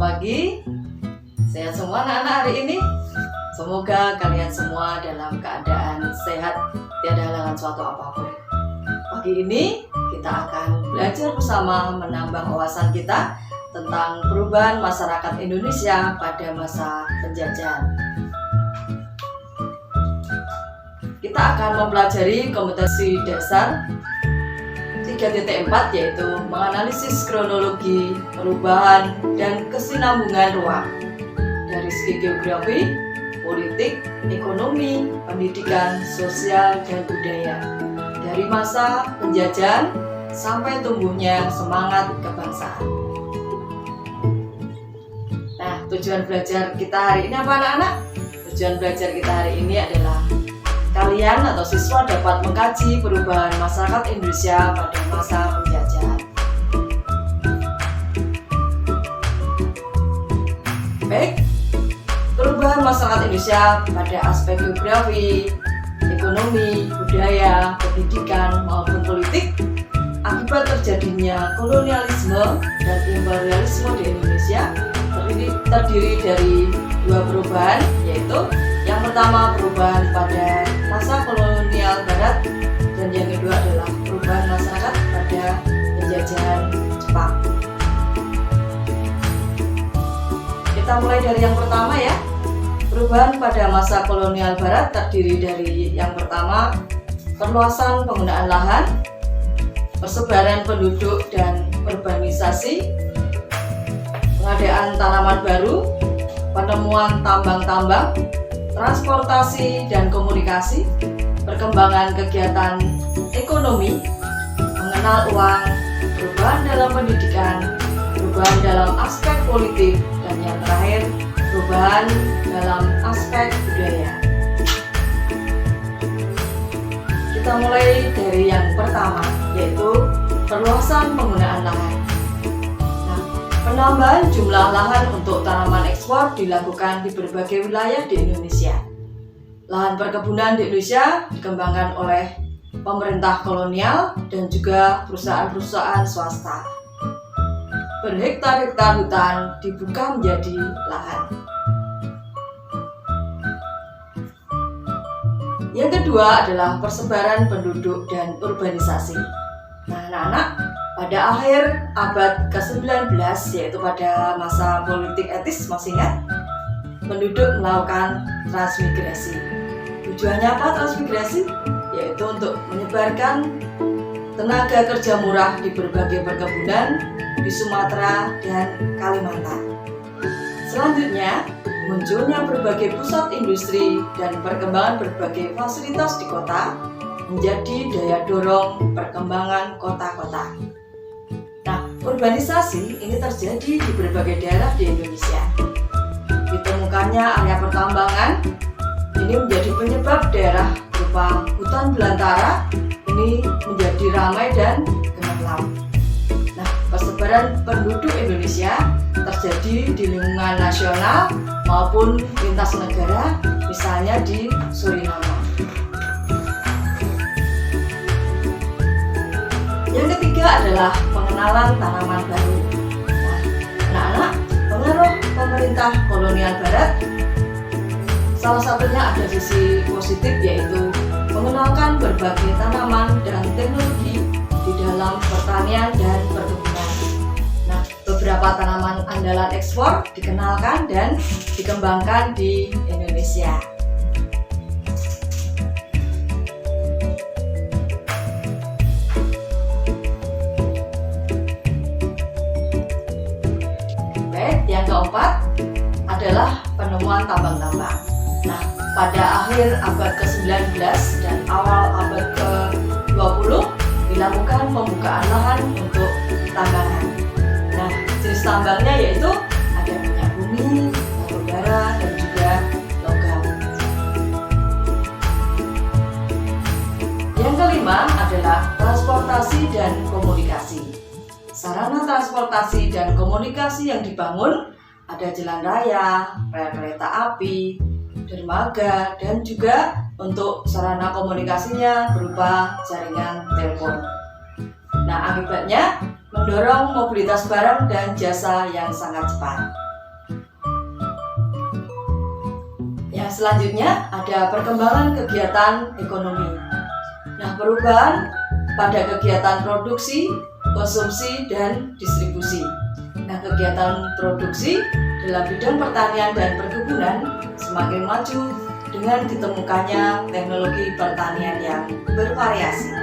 pagi. Sehat semua anak-anak hari ini. Semoga kalian semua dalam keadaan sehat, tiada halangan suatu apapun. Pagi ini kita akan belajar bersama menambah wawasan kita tentang perubahan masyarakat Indonesia pada masa penjajahan. Kita akan mempelajari kompetensi dasar 3.4, yaitu menganalisis kronologi, perubahan, dan kesinambungan ruang dari segi geografi, politik, ekonomi, pendidikan, sosial, dan budaya dari masa penjajahan sampai tumbuhnya semangat kebangsaan. Nah, tujuan belajar kita hari ini apa anak-anak? Tujuan belajar kita hari ini adalah kalian atau siswa dapat mengkaji perubahan masyarakat Indonesia pada masa penjajahan. Baik, perubahan masyarakat Indonesia pada aspek geografi, ekonomi, budaya, pendidikan, maupun politik akibat terjadinya kolonialisme dan imperialisme di Indonesia terdiri dari dua perubahan, yaitu yang pertama perubahan pada masa kolonial barat dan yang kedua adalah perubahan masyarakat pada penjajahan Jepang. Kita mulai dari yang pertama ya. Perubahan pada masa kolonial barat terdiri dari yang pertama perluasan penggunaan lahan, persebaran penduduk dan urbanisasi, pengadaan tanaman baru, penemuan tambang-tambang, transportasi dan komunikasi, perkembangan kegiatan ekonomi, mengenal uang, perubahan dalam pendidikan, perubahan dalam aspek politik, dan yang terakhir, perubahan dalam aspek budaya. Kita mulai dari yang pertama, yaitu perluasan penggunaan lahan. Penambahan jumlah lahan untuk tanaman ekspor dilakukan di berbagai wilayah di Indonesia. Lahan perkebunan di Indonesia dikembangkan oleh pemerintah kolonial dan juga perusahaan-perusahaan swasta. Berhektar-hektar hutan dibuka menjadi lahan. Yang kedua adalah persebaran penduduk dan urbanisasi. Nah, anak-anak, pada akhir abad ke-19, yaitu pada masa politik etis, masih ingat? Penduduk melakukan transmigrasi. Tujuannya apa transmigrasi? Yaitu untuk menyebarkan tenaga kerja murah di berbagai perkebunan di Sumatera dan Kalimantan. Selanjutnya, munculnya berbagai pusat industri dan perkembangan berbagai fasilitas di kota menjadi daya dorong perkembangan kota-kota. Nah, urbanisasi ini terjadi di berbagai daerah di Indonesia. Ditemukannya area pertambangan ini menjadi penyebab daerah berupa hutan belantara ini menjadi ramai dan gemerlap. Nah, persebaran penduduk Indonesia terjadi di lingkungan nasional maupun lintas negara, misalnya di Suriname. Yang ketiga adalah pengenalan tanaman baru. Nah, anak-anak, pengaruh pemerintah kolonial barat salah satunya ada sisi positif, yaitu mengenalkan berbagai tanaman dan teknologi di dalam pertanian dan perkebunan. Nah, beberapa tanaman andalan ekspor dikenalkan dan dikembangkan di Indonesia. Yang keempat adalah penemuan tambang-tambang. Nah, pada akhir abad ke-19 dan awal abad ke-20 dilakukan pembukaan lahan untuk tambangan. Nah, jenis tambangnya yaitu ada minyak bumi, batu bara, dan juga logam. Yang kelima adalah transportasi dan komunikasi. Sarana transportasi dan komunikasi yang dibangun ada jalan raya, rel kereta api, dermaga, dan juga untuk sarana komunikasinya berupa jaringan telepon. Nah, akibatnya mendorong mobilitas barang dan jasa yang sangat cepat. Selanjutnya ada perkembangan kegiatan ekonomi. Nah, perubahan pada kegiatan produksi, konsumsi, dan distribusi. Nah, kegiatan produksi dalam bidang pertanian dan perkebunan semakin maju dengan ditemukannya teknologi pertanian yang bervariasi.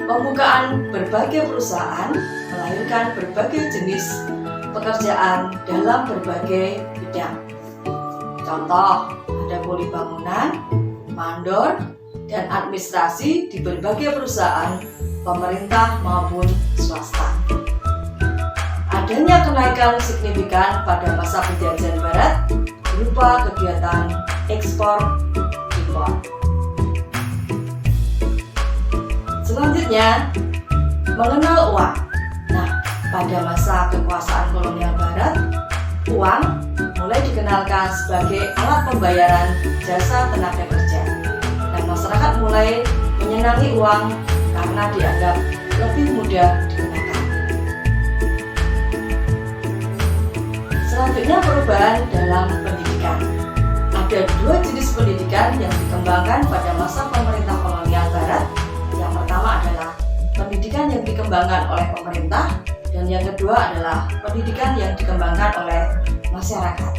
Pembukaan berbagai perusahaan melahirkan berbagai jenis pekerjaan dalam berbagai bidang. Contoh, ada kuli bangunan, mandor, dan administrasi di berbagai perusahaan, pemerintah maupun swasta. Adanya kenaikan signifikan pada masa penjajahan Barat berupa kegiatan ekspor impor. Selanjutnya, mengenal uang. Nah, pada masa kekuasaan kolonial Barat, uang mulai dikenalkan sebagai alat pembayaran jasa tenaga kerja. Dan masyarakat mulai menyenangi uang karena dianggap lebih mudah digunakan. Selanjutnya, perubahan dalam pendidikan. Ada dua jenis pendidikan yang dikembangkan pada masa pemerintah kolonial Barat. Yang pertama adalah pendidikan yang dikembangkan oleh pemerintah, dan yang kedua adalah pendidikan yang dikembangkan oleh masyarakat.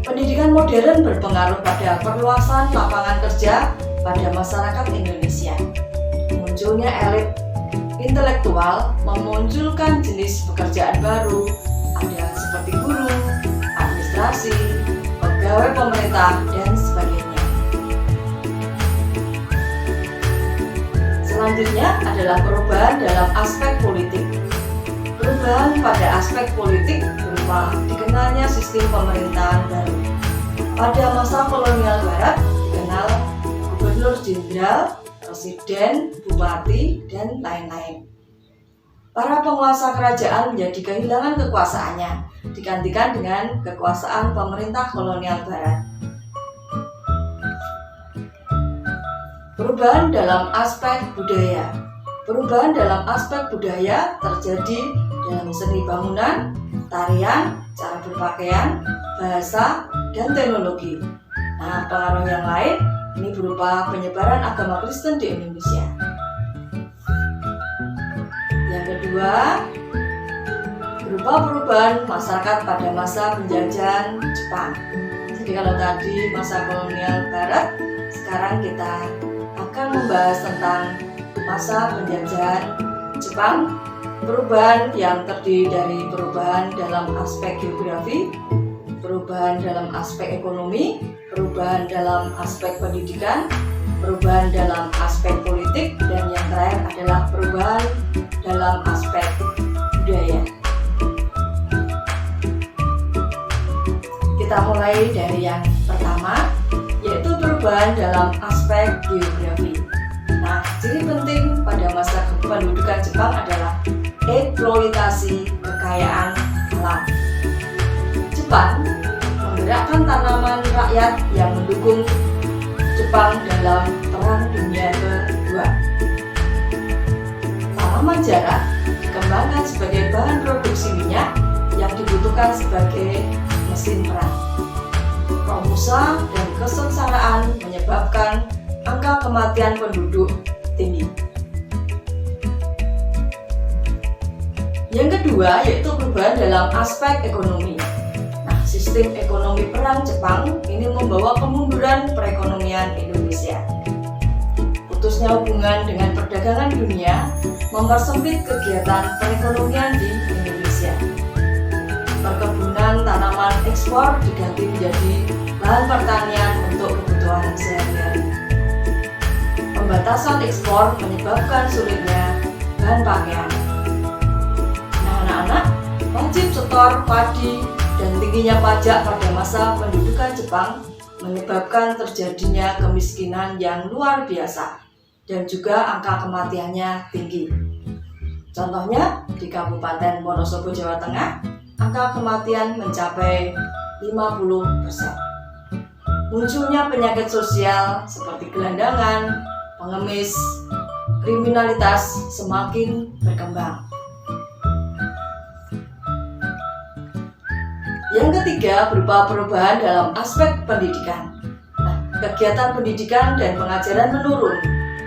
Pendidikan modern berpengaruh pada perluasan lapangan kerja pada masyarakat Indonesia. Munculnya elit intelektual memunculkan jenis pekerjaan baru, ada seperti guru, administrasi, pegawai pemerintah, dan sebagainya. Selanjutnya adalah perubahan dalam aspek politik. Perubahan pada aspek politik berupa dikenalnya sistem pemerintahan baru. Pada masa kolonial Barat dikenal gubernur jenderal, presiden, bupati, dan lain-lain. Para penguasa kerajaan menjadi kehilangan kekuasaannya, digantikan dengan kekuasaan pemerintah kolonial Barat. Perubahan dalam aspek budaya. Perubahan dalam aspek budaya terjadi dalam seni bangunan, tarian, cara berpakaian, bahasa, dan teknologi. Nah, pengaruh yang lain ini berupa penyebaran agama Kristen di Indonesia. Yang kedua, berupa perubahan masyarakat pada masa penjajahan Jepang. Jadi kalau tadi masa kolonial Barat, sekarang kita akan membahas tentang masa penjajahan Jepang. Perubahan yang terdiri dari perubahan dalam aspek geografi, perubahan dalam aspek ekonomi, perubahan dalam aspek pendidikan, perubahan dalam aspek politik, dan yang terakhir adalah perubahan dalam aspek budaya. Kita mulai dari yang pertama, yaitu perubahan dalam aspek geografi. Nah, ciri penting pada masa kependudukan Jepang adalah eksploitasi kekayaan alam. Jepang menggerakkan tanaman rakyat yang mendukung Jepang dalam Perang Dunia Kedua. Tanaman jarak dikembangkan sebagai bahan produksi minyak yang dibutuhkan sebagai mesin perang. Romusa dan kesengsaraan menyebabkan angka kematian penduduk tinggi. Yang kedua yaitu perubahan dalam aspek ekonomi. Nah, sistem ekonomi perang Jepang ini membawa kemunduran perekonomian Indonesia. Putusnya hubungan dengan perdagangan dunia mempersempit kegiatan perekonomian di Indonesia. Perkebunan tanaman ekspor diganti menjadi lahan pertanian untuk kebutuhan sehari-hari. Pembatasan ekspor menyebabkan sulitnya bahan pakaian. Nah, anak-anak, wajib setor padi dan tingginya pajak pada masa pendudukan Jepang menyebabkan terjadinya kemiskinan yang luar biasa dan juga angka kematiannya tinggi. Contohnya di Kabupaten Wonosobo, Jawa Tengah, angka kematian mencapai 50%. Munculnya penyakit sosial seperti gelandangan, pengemis, kriminalitas semakin berkembang. Yang ketiga berupa perubahan dalam aspek pendidikan. Nah, kegiatan pendidikan dan pengajaran menurun.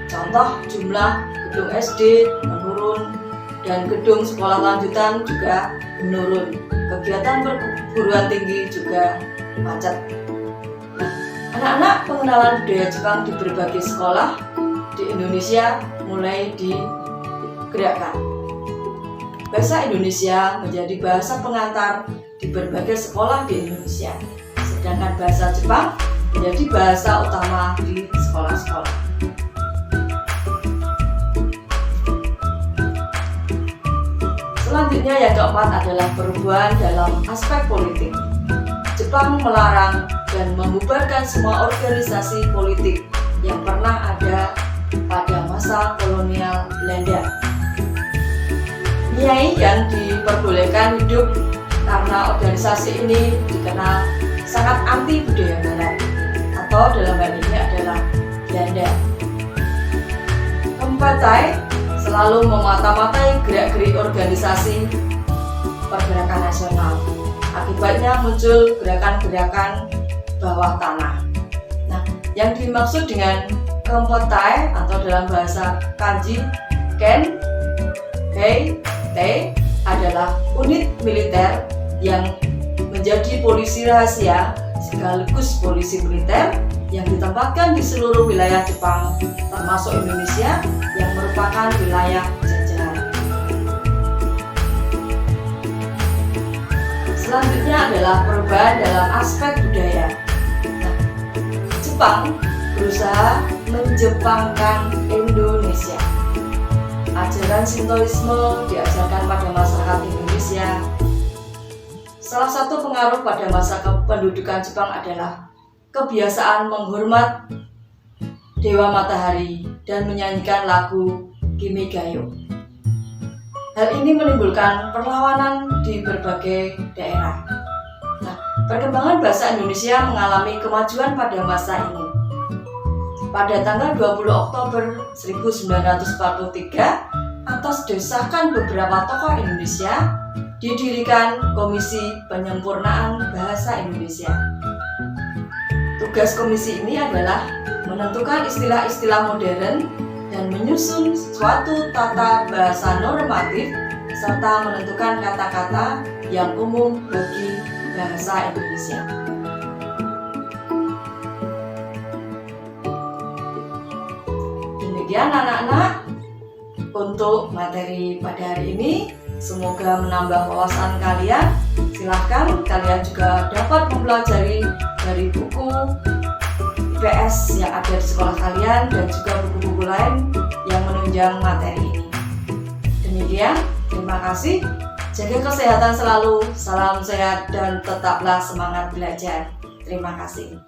Contoh, jumlah gedung SD menurun dan gedung sekolah lanjutan juga menurun. Kegiatan perguruan tinggi juga macet. Nah, anak-anak pengenalan budaya Jepang di berbagai sekolah di Indonesia mulai digerakkan. Bahasa Indonesia menjadi bahasa pengantar di berbagai sekolah di Indonesia, sedangkan bahasa Jepang menjadi bahasa utama di sekolah-sekolah. Selanjutnya yang keempat adalah perubahan dalam aspek politik. Jepang melarang dan membubarkan semua organisasi politik yang pernah ada pada masa kolonial Belanda. Nyai yang diperbolehkan hidup karena organisasi ini dikenal sangat anti budaya barat, atau dalam hal ini adalah Belanda. Kempai selalu memata-matai gerak-gerik organisasi pergerakan nasional. Akibatnya muncul gerakan-gerakan bawah tanah. Nah, yang dimaksud dengan Kempai atau dalam bahasa kanji Ken, Hei, T adalah unit militer yang menjadi polisi rahasia sekaligus polisi militer yang ditempatkan di seluruh wilayah Jepang termasuk Indonesia yang merupakan wilayah jajahan. Selanjutnya adalah perubahan dalam aspek budaya. Nah, Jepang berusaha menjepangkan Indonesia. Ajaran Sintoisme diajarkan pada masyarakat Indonesia. Salah satu pengaruh pada masa kependudukan Jepang adalah kebiasaan menghormat Dewa Matahari dan menyanyikan lagu Kimigayo. Hal ini menimbulkan perlawanan di berbagai daerah. Nah, perkembangan bahasa Indonesia mengalami kemajuan pada masa ini. Pada tanggal 20 Oktober 1943, atas desakan beberapa tokoh Indonesia, didirikan Komisi Penyempurnaan Bahasa Indonesia. Tugas komisi ini adalah menentukan istilah-istilah modern dan menyusun suatu tata bahasa normatif serta menentukan kata-kata yang umum bagi bahasa Indonesia. Demikian anak-anak untuk materi pada hari ini. Semoga menambah wawasan kalian. Silahkan kalian juga dapat mempelajari dari buku IPS yang ada di sekolah kalian dan juga buku-buku lain yang menunjang materi ini. Demikian, terima kasih. Jaga kesehatan selalu, salam sehat dan tetaplah semangat belajar. Terima kasih.